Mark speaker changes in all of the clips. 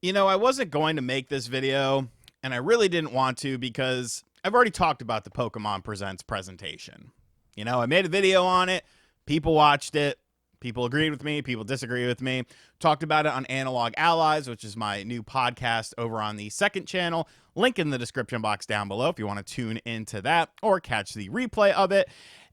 Speaker 1: I wasn't going to make this video, and I really didn't want to because I've already talked about the Pokemon Presents presentation. I made a video on it, people watched it, people agreed with me, people disagreed with me. Talked about it on Analog Allies, which is my new podcast over on the second channel. Link in the description box down below if you want to tune into that or catch the replay of it.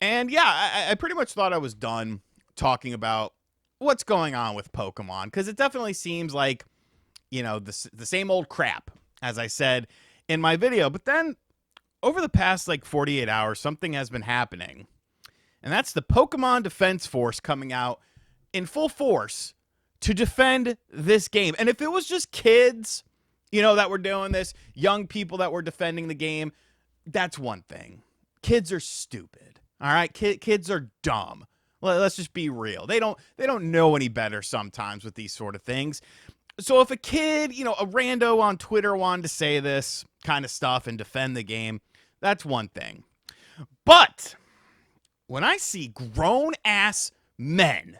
Speaker 1: And yeah, I pretty much thought I was done talking about what's going on with Pokemon because it definitely seems like the same old crap, as I said in my video. But then over the past 48 hours, something has been happening. And that's the Pokemon Defense Force coming out in full force to defend this game. And if it was just kids, that were doing this, young people that were defending the game, that's one thing. Kids are stupid. All right? Kids are dumb. Let's just be real. They don't know any better sometimes with these sort of things. So if a kid, a rando on Twitter wanted to say this kind of stuff and defend the game, that's one thing. But when I see grown-ass men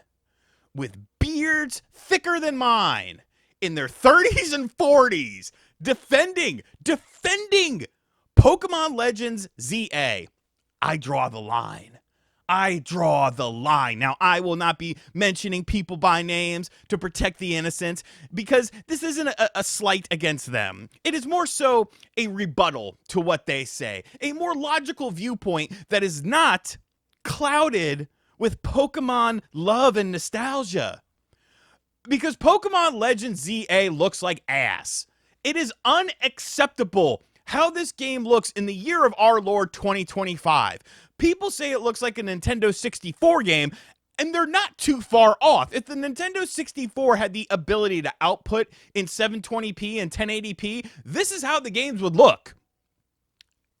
Speaker 1: with beards thicker than mine in their 30s and 40s defending Pokemon Legends ZA, I draw the line. I draw the line. Now, I will not be mentioning people by names to protect the innocent because this isn't a slight against them. It is more so a rebuttal to what they say, a more logical viewpoint that is not clouded with Pokemon love and nostalgia. Because Pokemon Legends ZA looks like ass. It is unacceptable how this game looks in the year of our Lord 2025. People say it looks like a Nintendo 64 game, and they're not too far off. If the Nintendo 64 had the ability to output in 720p and 1080p, this is how the games would look.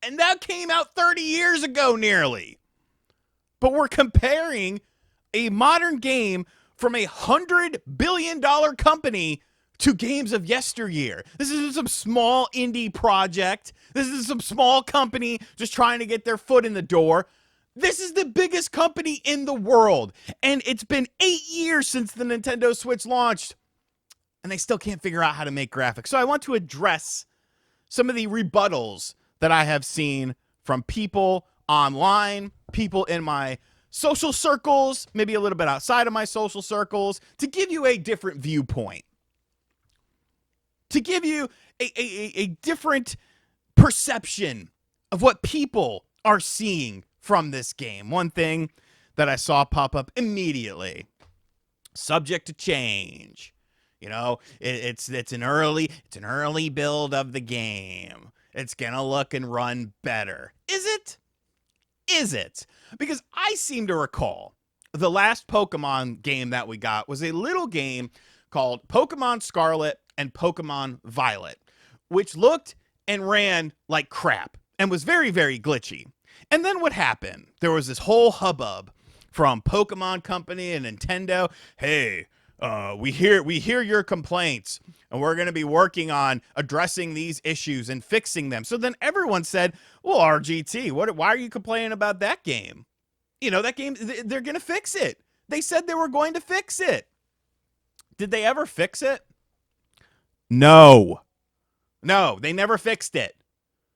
Speaker 1: And that came out 30 years ago nearly. But we're comparing a modern game from $100 billion company to games of yesteryear. This isn't some small indie project. This is some small company just trying to get their foot in the door. This is the biggest company in the world. And it's been 8 years since the Nintendo Switch launched. And they still can't figure out how to make graphics. So I want to address some of the rebuttals that I have seen from people online, people in my social circles, maybe a little bit outside of my social circles, to give you a different viewpoint. To give you a different perception of what people are seeing from this game. One thing that I saw pop up immediately, subject to change. It's an early build of the game. It's gonna look and run better. Is it? Is it? Because I seem to recall the last Pokemon game that we got was a little game called Pokemon Scarlet and Pokemon Violet, which looked and ran like crap and was very, very glitchy. And then what happened? There was this whole hubbub from Pokemon Company and Nintendo. Hey, we hear your complaints, and we're going to be working on addressing these issues and fixing them. So then everyone said, well, RGT, why are you complaining about that game? That game, they're going to fix it. They said they were going to fix it. Did they ever fix it? No. No, they never fixed it.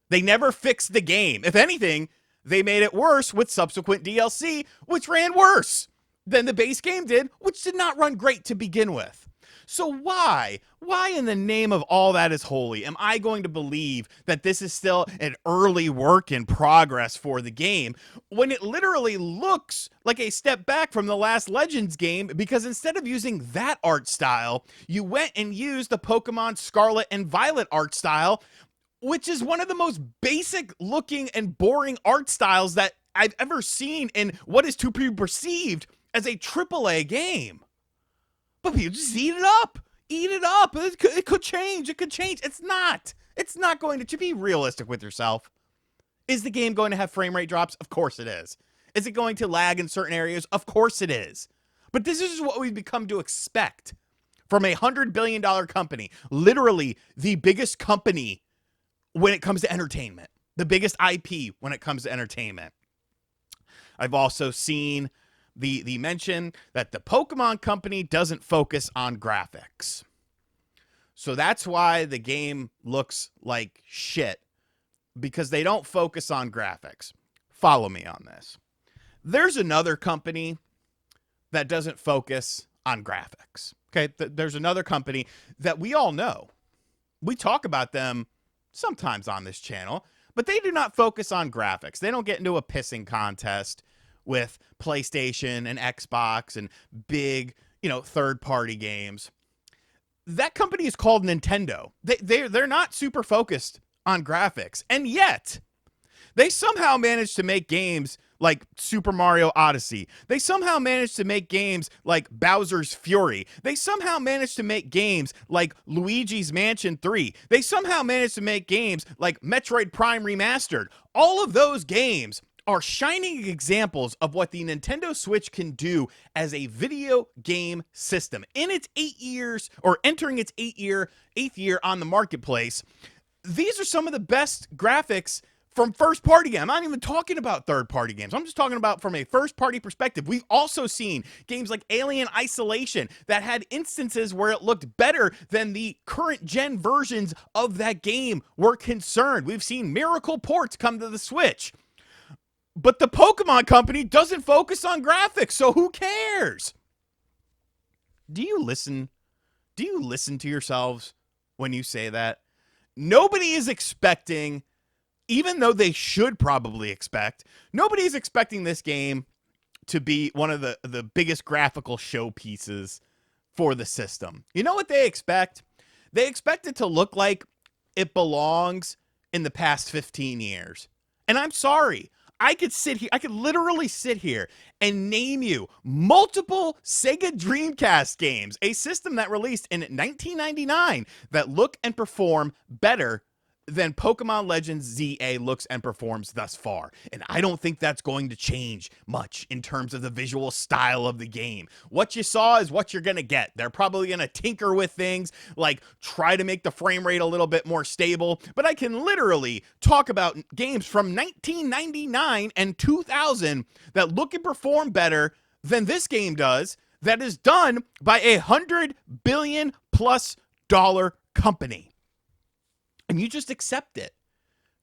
Speaker 1: They never fixed the game. If anything, they made it worse with subsequent DLC, which ran worse than the base game did, which did not run great to begin with. So why in the name of all that is holy am I going to believe that this is still an early work in progress for the game when it literally looks like a step back from the last Legends game? Because instead of using that art style, you went and used the Pokemon Scarlet and Violet art style, which is one of the most basic looking and boring art styles that I've ever seen in what is to be perceived as a AAA game. But people just eat it up. Eat it up. It could change. It could change. It's not. It's not going to be realistic with yourself. Is the game going to have frame rate drops? Of course it is. Is it going to lag in certain areas? Of course it is. But this is what we've become to expect from a $100 billion company. Literally the biggest company when it comes to entertainment. The biggest IP when it comes to entertainment. I've also seen the mention that the Pokemon Company doesn't focus on graphics. So that's why the game looks like shit, because they don't focus on graphics. Follow me on this. There's another company that doesn't focus on graphics. Okay, there's another company that we all know. We talk about them sometimes on this channel, but they do not focus on graphics. They don't get into a pissing contest with PlayStation and Xbox and big, third-party games. That company is called Nintendo. They're not super focused on graphics, and yet they somehow managed to make games like Super Mario Odyssey. They somehow managed to make games like Bowser's Fury. They somehow managed to make games like Luigi's Mansion 3. They somehow managed to make games like Metroid Prime Remastered. All of those games are shining examples of what the Nintendo Switch can do as a video game system. In its 8 years, or entering its eighth year on the marketplace, these are some of the best graphics from first-party games. I'm not even talking about third-party games. I'm just talking about from a first-party perspective. We've also seen games like Alien Isolation that had instances where it looked better than the current-gen versions of that game were concerned. We've seen miracle ports come to the Switch. But the Pokemon Company doesn't focus on graphics, so who cares? Do you listen to yourselves when you say that? Nobody is expecting, even though they should probably expect, nobody is expecting this game to be one of the biggest graphical showpieces for the system. You know what they expect? They expect it to look like it belongs in the past 15 years. And I'm sorry. I could literally sit here and name you multiple Sega Dreamcast games, a system that released in 1999, that look and perform better than Pokemon Legends ZA looks and performs thus far. And I don't think that's going to change much in terms of the visual style of the game. What you saw is what you're going to get. They're probably going to tinker with things, like try to make the frame rate a little bit more stable. But I can literally talk about games from 1999 and 2000 that look and perform better than this game does, that is done by $100 billion+ company. And you just accept it.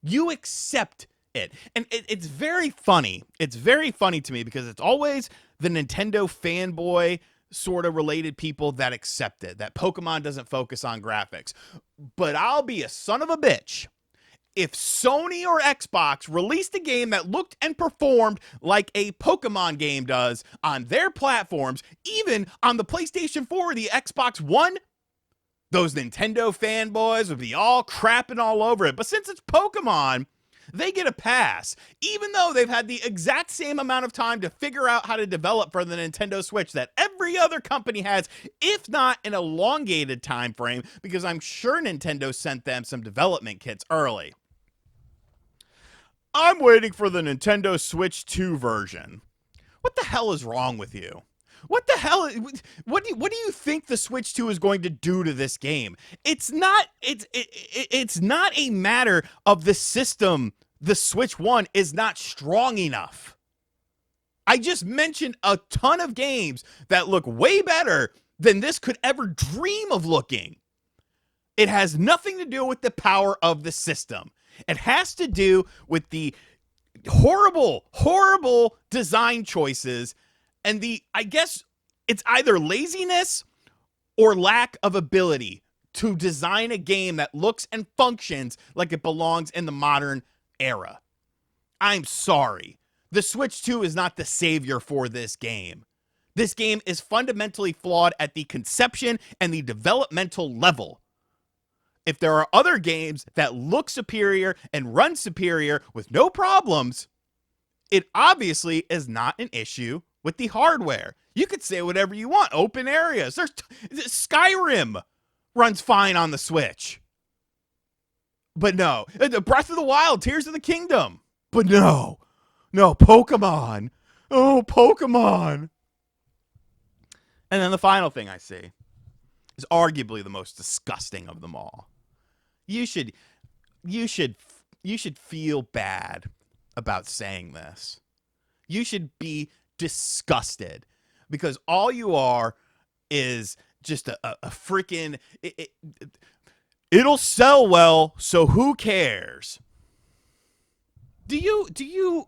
Speaker 1: You accept it. And it's very funny. It's very funny to me because it's always the Nintendo fanboy sort of related people that accept it, that Pokemon doesn't focus on graphics. But I'll be a son of a bitch if Sony or Xbox released a game that looked and performed like a Pokemon game does on their platforms, even on the PlayStation 4 or the Xbox One. Those Nintendo fanboys would be all crapping all over it. But since it's Pokemon, they get a pass, even though they've had the exact same amount of time to figure out how to develop for the Nintendo Switch that every other company has, if not an elongated time frame, because I'm sure Nintendo sent them some development kits early. I'm waiting for the Nintendo Switch 2 version. What the hell is wrong with you? What the hell? What do you think the Switch 2 is going to do to this game? It's not a matter of the system. The Switch 1 is not strong enough. I just mentioned a ton of games that look way better than this could ever dream of looking. It has nothing to do with the power of the system. It has to do with the horrible, horrible design choices and I guess it's either laziness or lack of ability to design a game that looks and functions like it belongs in the modern era. I'm sorry. The Switch 2 is not the savior for this game. This game is fundamentally flawed at the conception and the developmental level. If there are other games that look superior and run superior with no problems, it obviously is not an issue with the hardware. You could say whatever you want. Open areas. Skyrim runs fine on the Switch. But no. Breath of the Wild, Tears of the Kingdom. But no. No, Pokemon. Oh, Pokemon. And then the final thing I see is arguably the most disgusting of them all. You should feel bad about saying this. You should be disgusted because all you are is just a freaking it'll sell well, so who cares? Do you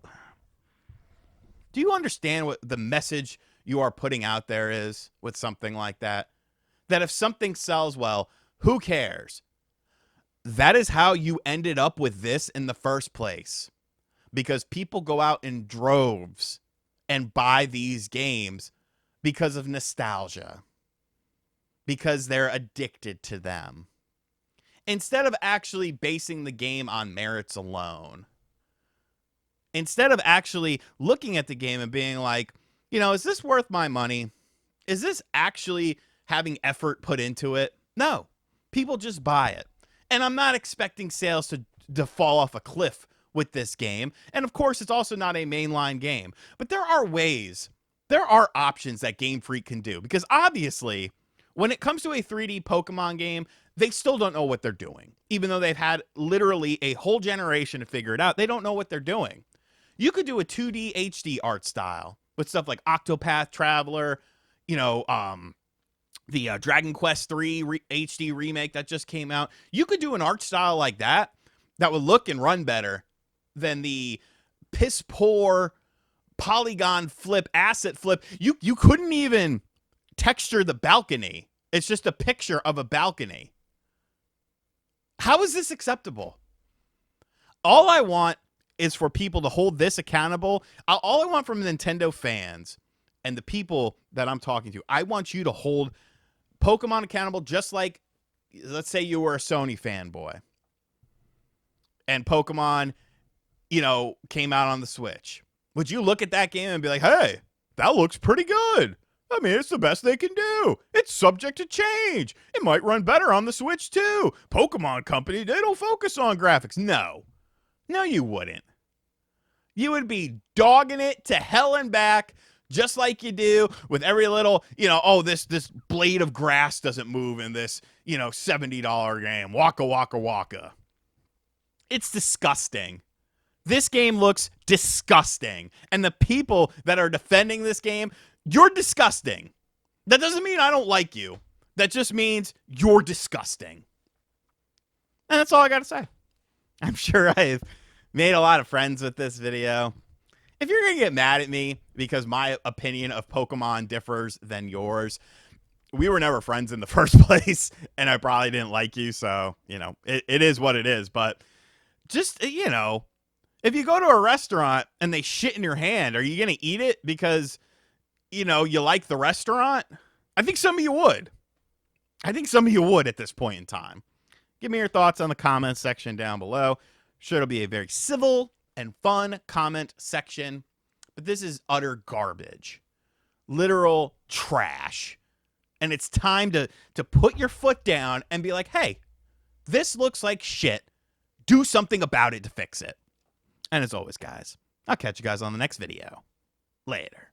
Speaker 1: understand what the message you are putting out there is with something like that? That if something sells well, who cares? That is how you ended up with this in the first place. Because people go out in droves and buy these games because of nostalgia. Because they're addicted to them. Instead of actually basing the game on merits alone. Instead of actually looking at the game and being like, you know, is this worth my money? Is this actually having effort put into it? No. People just buy it. And I'm not expecting sales to fall off a cliff with this game. And of course, it's also not a mainline game. But there are ways, there are options that Game Freak can do. Because obviously, when it comes to a 3D Pokemon game, they still don't know what they're doing. Even though they've had literally a whole generation to figure it out, they don't know what they're doing. You could do a 2D HD art style with stuff like Octopath Traveler, you know, the Dragon Quest 3 HD remake that just came out. You could do an art style like that that would look and run better than the piss poor polygon flip, asset flip. You couldn't even texture the balcony. It's just a picture of a balcony. How is this acceptable? All I want is for people to hold this accountable. All I want from Nintendo fans and the people that I'm talking to, I want you to hold Pokemon accountable, just like, let's say you were a Sony fanboy and Pokemon, you know, came out on the Switch. Would you look at that game and be like, hey, that looks pretty good? I mean, it's the best they can do. It's subject to change. It might run better on the Switch too. Pokemon Company, they don't focus on graphics. No, you wouldn't. You would be dogging it to hell and back, just like you do with every little, you know, oh, this blade of grass doesn't move in this, you know, $70 game. Waka, waka, waka. It's disgusting. This game looks disgusting. And the people that are defending this game, you're disgusting. That doesn't mean I don't like you. That just means you're disgusting. And that's all I got to say. I'm sure I've made a lot of friends with this video. If you're going to get mad at me because my opinion of Pokemon differs than yours, we were never friends in the first place, and I probably didn't like you, so, you know, it is what it is. But just, you know, if you go to a restaurant and they shit in your hand, are you going to eat it because, you know, you like the restaurant? I think some of you would. I think some of you would at this point in time. Give me your thoughts on the comments section down below. Sure, it'll be a very civil and fun comment section, but this is utter garbage. Literal trash. And it's time to put your foot down and be like, hey, this looks like shit. Do something about it to fix it. And as always, guys, I'll catch you guys on the next video. Later.